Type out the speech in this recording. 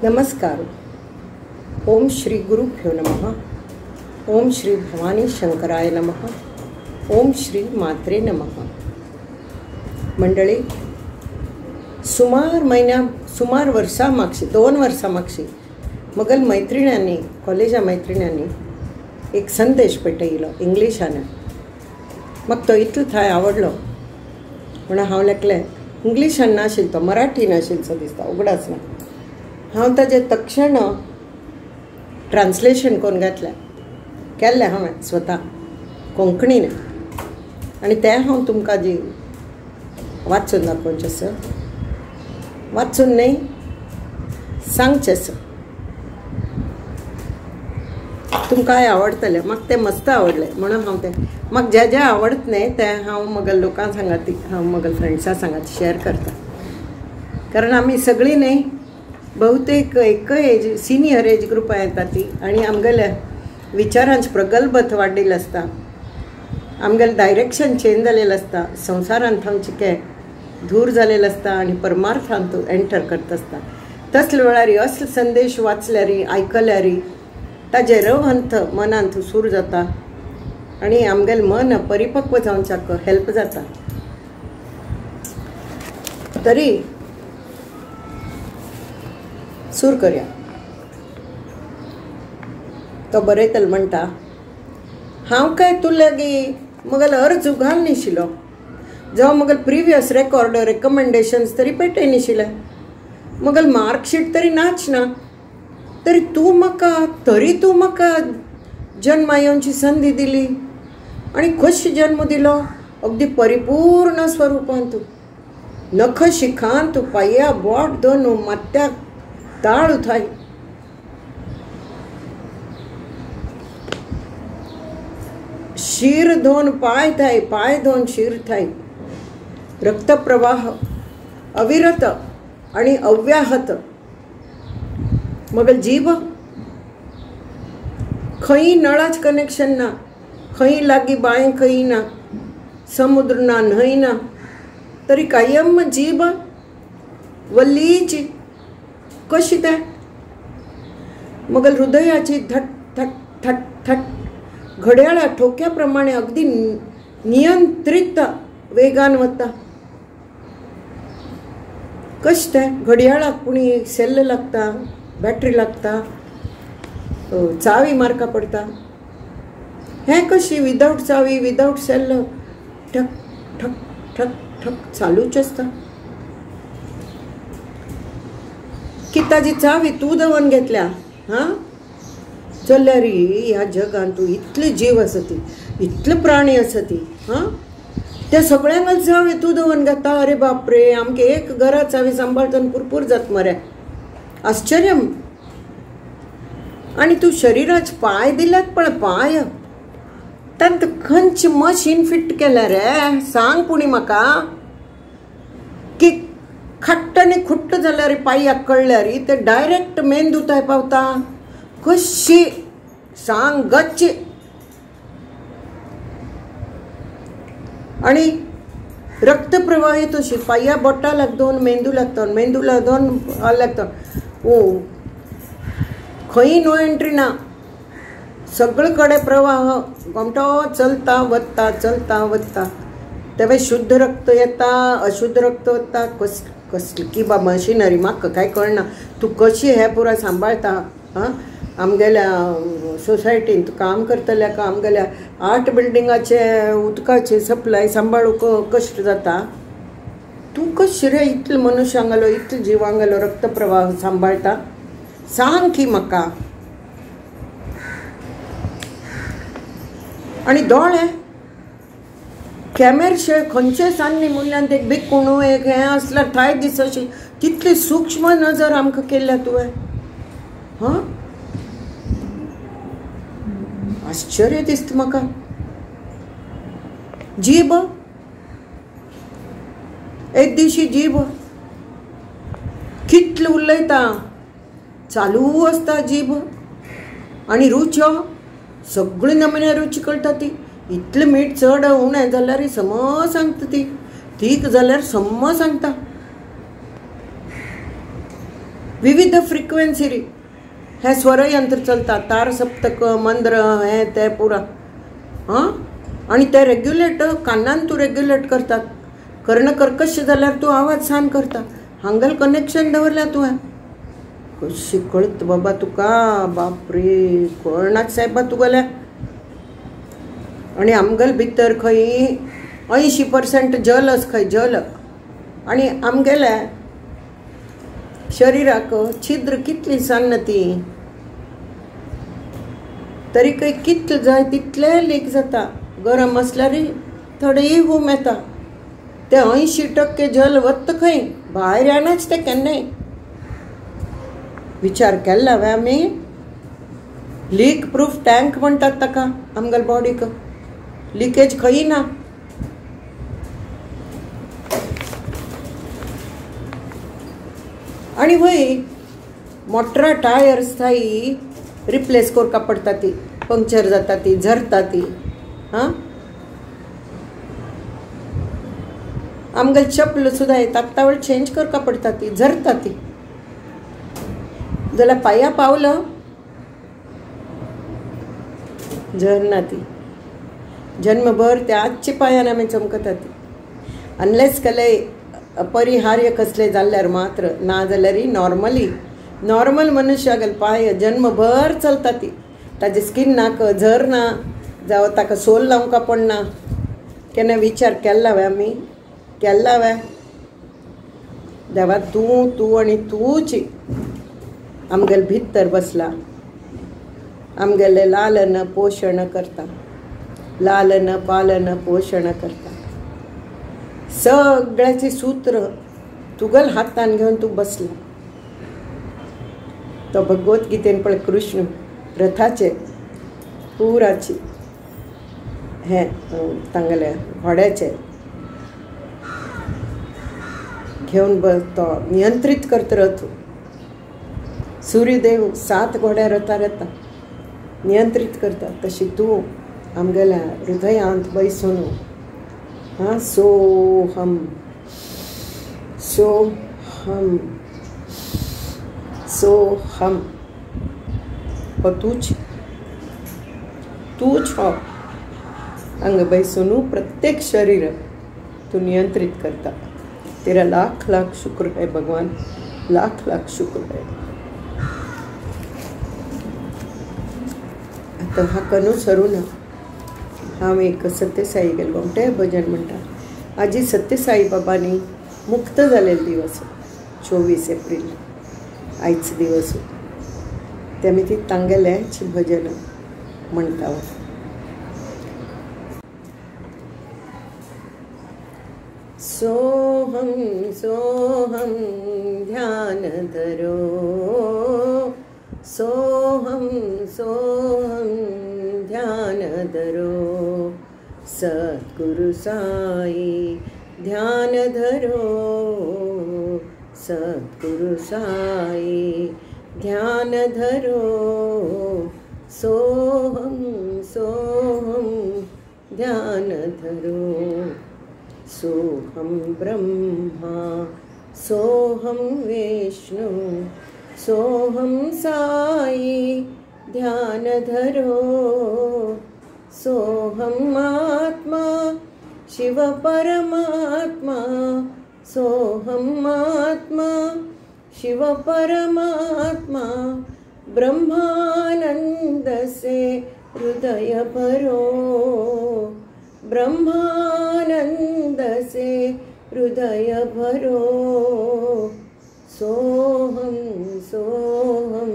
नमस्कार. ओम श्री गुरुभ्यो नमः. ओम श्री भवानी शंकराय नमः. ओम श्री मात्रे नमः. मंडळी, सुमार वर्सां मागची 2 वर्सां मागची मगल मैत्रिण्यांनी कॉलेजा मैत्रिण्यांनी एक संदेश पेटयलो इंग्लिशान. म्हाका तो इतलो थंय आवडलो म्हणून हांव लेखलें. इंग्लिशान नाशिल्लो तो, मराठी नाशिल्लो दिसता, उगडाच ना. हांव ताजें तक्षण ट्रान्सलेशन करून केल्लें हांवें स्वता कोंकणीन, आनी तें हांव तुमकां जी वाचून दाखोवचें आसा. वाचून न्ही, सांगचें आसा. तुमकां आवडटलें. म्हाका तें मस्त आवडलें म्हणून हांव तें म्हाका जें आवडत न्ही तें हांव मगल लोकांक सांगात, हांव मगल फ्रेंड्सां सांगात शेअर करता. कारण आमी सगळीं न्ही बहुतेक एक एज सिनियर एज ग्रुपां येता ती, आनी आमगेल्या विचारांच प्रगल्भत वाडिल्लें आसता. आमगेलें डायरेक्शन चेंज जालेलें आसता. संवसारांत आमचें के धूर जालेलें आसता आनी परमार्थांत एंटर करता आसता. तसले वेळार असले संदेश वाचल्यार आयकल्यार ताजे रवंत मनांत सूर जाता आनी आमगेलें मन परिपक्व जावच्याक हेल्प जाता. तरी सूर करया. तो बरयतलो म्हणटा, हांव काय तूं लागीं मगल अर्ज घाल नाशिल्लो, जावं मगल प्रिवियस रेकॉर्ड रेकमेंडेशन्स तरी पेटय नाशिल्ले, मगल मार्कशीट तरी नाच ना, तरी तूं म्हाका जन्म येवची संदी दिली आनी कशी जन्म दिलो अगदी परिपूर्ण स्वरुपांत. नख शिखांत पांया बोट दोन मात्याक ताळ थाय. शीर दोन पाय थाय, पाय दोन शीर थाय. रक्तप्रवाह अविरत आणि अव्याहत. मग जीभ खंय नळाच कनेक्शन ना, खंय लागी बाय खंय ना, समुद्र ना, न्हंय ना, तरी कायम जीभ वल्लीची. कशी ते मगल हृदयाची थट थट थट थट घड्याळा ठोक्या प्रमाणे अगदी नियंत्रित वेगान वता. कशें तें घडयाळाक पुणी सेल्ल लागता, बॅटरी लागता, चावी मारका पडटा. हें कशी विदाउट चावी विदाउट सेल्ल ठक ठक ठक ठक चालूच आसता. की ताजी चावी तूं दवन घेतल्या जाल्यार ह्या जगांत इतले जीव आसत, इतले प्राणी आसत, त्या सगळ्यांक चावी तूं दवन घेता. अरे बापरे, आमगे एक घरा चावी सांबाळतना पुरपूर जात मरे. आश्चर्य. आनी तूं शरिराचे पाय दिल्यात पळय, पाय तांत खंयची मशीन फिट केल्या रे? सांग पुणी म्हाका. की खट्ट आनी खुट्ट जाल्यार पांयाक कळल्यार ते डायरेक्ट मेंदूताय पावता. कशी सांग गच्ची. आणि रक्त प्रवाहीत अशी पांया बोटा लागता, मेंदू लागता, मेंदूला दोन लागता. खंय नो एंट्री ना, सगळे कडेन प्रवाह घोमटो चलता वता, चलता वता. तेव्हा शुद्ध रक्त येता, अशुद्ध रक्त वता. कसली की बा मशिनरी म्हाका काय कळना. तूं कशी हें पुराय सांबाळता? आमगेल्या सोसायटींत काम करतल्याक आमगेल्या 8 बिल्डिंगाचे उदकाचे सप्लाय सांबाळूंक कश्ट जाता. तूं कशी रे इतले मनशांगलो, इतले जिवांगलो रक्त प्रवाह सांबाळटा? सांग की म्हाका. आनी दोळे कॅमेरशे खंयचे सान्नी मूल्यांत एक बिकूण एक हें आसल्यार थाय दिस अशी कितली सूक्ष्म नजर आमकां केल्या तुवें. आश्चर्य दिसता म्हाका. जीभ एक दिवशी जीभ कितले उलयता, चालू आसता जीभ. आनी रुच्यो सगळे नमुने रुची कळटा. ती इतलें मीठ चड उणें जाल्यार सम सांगता, ती तीक जाल्यार सम सांगता. विविध फ्रिक्वेन्सी री हे स्वरयंत्र चलता, तार सप्तक मंद्र हे ते पुरा हां. आणि ते रेग्युलेट कानान तूं रेग्युलेट करता, कर्ण कर्कश जाल्यार तूं आवाज सहन करता. हांगल कनेक्शन दवरल्या तुवें. कशी कळत बाबा तुका, बापरे कळनाच साहेबा तुगेल्या. आणि आमगेल भितर खंय 80% जलच खंय जल. आणि आमगेल्या शरिराक छिद्र कितली सन्न ती, तरी खंय कितले जाय तितले लीक जाता. गरम असल्यार थोडेय घूम येता. ते 80% जल वत्त खंय, भायर येनाच ते केन्नाय. विचार केला हांवें आमी. लीक प्रूफ टँक म्हणटात ताका आमगेल बॉडीक. लिकेज खंय ना. आणि वय मोटरा टायर्स थाई रिप्लेस करपा पडटा, ती पंक्चर जाता, ती झरता ती. हां आमगेल चप्पल सुद्दां तात्तावळ चेंज करपा पडटा, ती झरता ती. जाल्यार पांयां पावलं झरना ती. जन्मभर त्या आजच्या पांयान आमी चमकता ती. अनलेस केले अपरिहार्य कसले जाल्यार मात्र, ना जाल्यार नॉर्मल मनशागेल पांय जन्मभर चलता ती. ताजे स्किनाक झर ना जावं ताका सोल लावंका पडना. केन्ना विचार केला हांवें आमी, केला हांवें. देवा तूं आनी तूंच आमगेल भितर बसला. आमगेले लालन पोशण करता, लालन पालन पोशण करता. सगळ्याची सूत्र तुगल हातान घेवन तूं बसला. तो भगवत गीतेन पळय कृष्ण रथाचे पुराची हे तांगेले घोड्याचे घेवन तो नियंत्रीत करता रथ. सूर्यदेव 7 घोड्या रथार येता, नियंत्रीत करता. तशी तूं आमगेल्या हृदयांत बैसून हां सोहम सोहम सोहम हो तूच हो अंग बैसून प्रत्येक शरीर तू नियंत्रित करता. तेरा लाख लाख शुक्र है भगवान, लाख लाख शुक्र है. आता हा अनुसरून हांव एक सत्यसाई गेलो ते भजन म्हणटा. आजी सत्यसाई बाबांनी मुक्त जालेले दिवस 24 एप्रिल आयच दिवस. ते आमी ती तांगेलेच भजन म्हणटा. सोहम सोहम ध्यान धरो, सोहम सोहम ध्यान धरो. सद्गुरु साई ध्यान धरो, सद्गुरु साई ध्यान धरो. सोहम सोहम ध्यान धरो. सोहम ब्रह्मा सोहम विष्णु सोहम साई ध्यान धरो. सोहम आत्मा शिव परमात्मा, सोहम आत्मा शिव परमात्मा. ब्रह्मानंद से हृदय भरो, ब्रह्मानंद से हृदय भरो. सोहम सोहम